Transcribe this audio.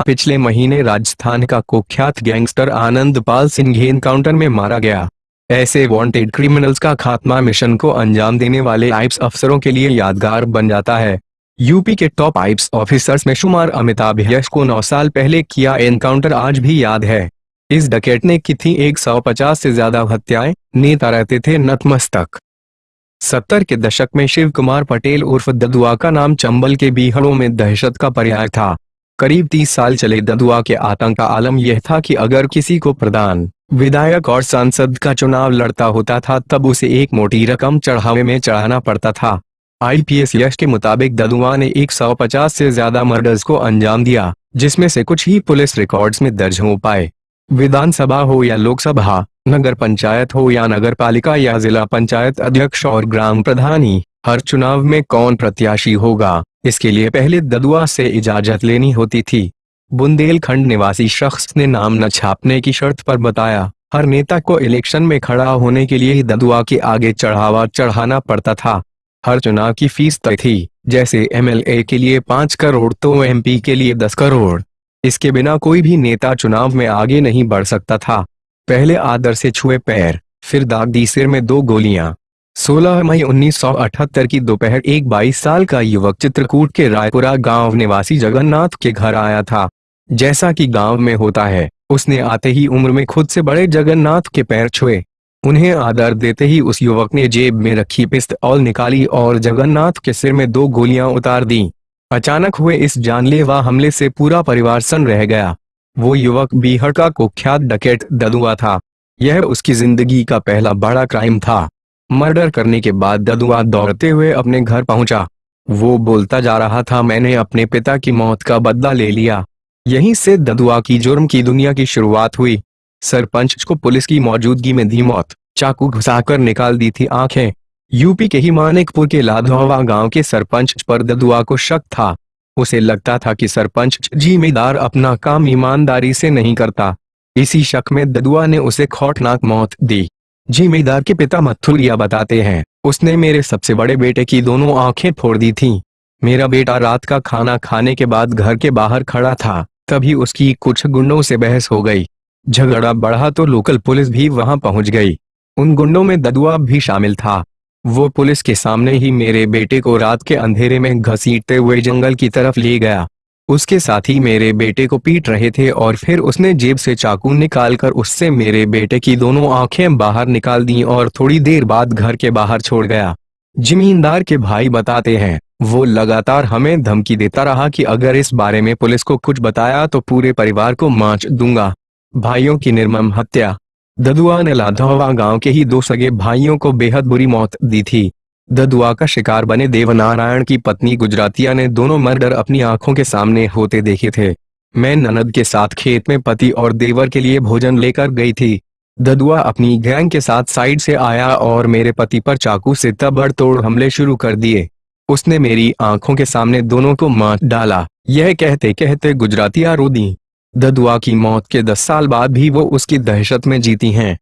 पिछले महीने राजस्थान का कुख्यात गैंगस्टर आनंदपाल सिंह एनकाउंटर में मारा गया। ऐसे वांटेड क्रिमिनल्स का खात्मा मिशन को अंजाम देने वाले आईपीएस अफसरों के लिए यादगार बन जाता है। यूपी के टॉप आईपीएस ऑफिसर्स में शुमार अमिताभ यश को 9 साल पहले किया एनकाउंटर आज भी याद है। इस डकैत ने की थी 150 से ज्यादा हत्याएं, नेता रहते थे नतमस्तक। 70 के दशक में शिव कुमार पटेल उर्फ ददुआ का नाम चंबल के बीहड़ों में दहशत का पर्याय था। करीब 30 साल चले ददुआ के आतंक का आलम यह था कि अगर किसी को प्रधान, विधायक और सांसद का चुनाव लड़ता होता था तब उसे एक मोटी रकम चढ़ावे में चढ़ाना पड़ता था। आईपीएस यश के मुताबिक ददुआ ने 150 से ज्यादा मर्डर्स को अंजाम दिया, जिसमें से कुछ ही पुलिस रिकॉर्ड्स में दर्ज हो पाए। विधानसभा हो या लोकसभा, नगर पंचायत हो या नगर पालिका या जिला पंचायत अध्यक्ष और ग्राम प्रधानी, हर चुनाव में कौन प्रत्याशी होगा, इसके लिए पहले ददुआ से इजाजत लेनी होती थी। बुंदेलखंड निवासी शख्स ने नाम न छापने की शर्त पर बताया, हर नेता को इलेक्शन में खड़ा होने के लिए ददुआ के आगे चढ़ावा चढ़ाना पड़ता था। हर चुनाव की फीस तय थी, जैसे एमएलए के लिए 5 करोड़ तो एमपी के लिए 10 करोड़। इसके बिना कोई भी नेता चुनाव में आगे नहीं बढ़ सकता था। पहले आदर से छुए पैर, फिर दाग दी सिर में 2 गोलियां। 16 मई 1978 की दोपहर एक 22 साल का युवक चित्रकूट के रायपुरा गांव निवासी जगन्नाथ के घर आया था। जैसा कि गांव में होता है, उसने आते ही उम्र में खुद से बड़े जगन्नाथ के पैर छुए। उन्हें आदर देते ही उस युवक ने जेब में रखी पिस्तौल निकाली और जगन्नाथ के सिर में 2 गोलियां उतार दी। अचानक हुए इस जानलेवा हमले से पूरा परिवार सन्न रह गया। वो युवक बीहड़ का कुख्यात डकैत ददुआ था। यह उसकी जिंदगी का पहला बड़ा क्राइम था। मर्डर करने के बाद ददुआ दौड़ते हुए अपने घर पहुंचा। वो बोलता जा रहा था, मैंने अपने पिता की मौत का बदला ले लिया। यहीं से ददुआ की जुर्म की दुनिया की शुरुआत हुई। सरपंच को पुलिस की मौजूदगी में दी मौत, चाकू घुसाकर निकाल दी थी आंखें। यूपी के ही मानिकपुर के लाधौवा गांव के सरपंच पर ददुआ को शक था। उसे लगता था कि सरपंच जिम्मेदार अपना काम ईमानदारी से नहीं करता। इसी शक में ददुआ ने उसे खौफनाक मौत दी। जिम्मेदार के पिता मथुरिया बताते हैं, उसने मेरे सबसे बड़े बेटे की दोनों आंखें फोड़ दी थीं। मेरा बेटा रात का खाना खाने के बाद घर के बाहर खड़ा था, तभी उसकी कुछ गुंडों से बहस हो गई। झगड़ा बढ़ा तो लोकल पुलिस भी वहां पहुंच गई। उन गुंडों में ददुआ भी शामिल था। वो पुलिस के सामने ही मेरे बेटे को रात के अंधेरे में घसीटते हुए जंगल की तरफ ले गया। उसके साथी मेरे बेटे को पीट रहे थे और फिर उसने जेब से चाकू निकालकर उससे मेरे बेटे की दोनों आंखें बाहर निकाल दी और थोड़ी देर बाद घर के बाहर छोड़ गया। जमींदार के भाई बताते हैं, वो लगातार हमें धमकी देता रहा कि अगर इस बारे में पुलिस को कुछ बताया तो पूरे परिवार को मार दूंगा। भाइयों की निर्मम हत्या। ददुआ ने लाधौवा गांव के ही 2 सगे भाइयों को बेहद बुरी मौत दी थी। ददुआ का शिकार बने देवनारायण की पत्नी गुजरातिया ने दोनों मर्डर अपनी आंखों के सामने होते देखे थे। मैं ननद के साथ खेत में पति और देवर के लिए भोजन लेकर गई थी। ददुआ अपनी गैंग के साथ साइड से आया और मेरे पति पर चाकू से ताबड़तोड़ हमले शुरू कर दिए। उसने मेरी आंखों के सामने दोनों को मार डाला। यह कहते कहते गुजरातिया रो दी। ददुआ की मौत के 10 साल बाद भी वो उसकी दहशत में जीती हैं।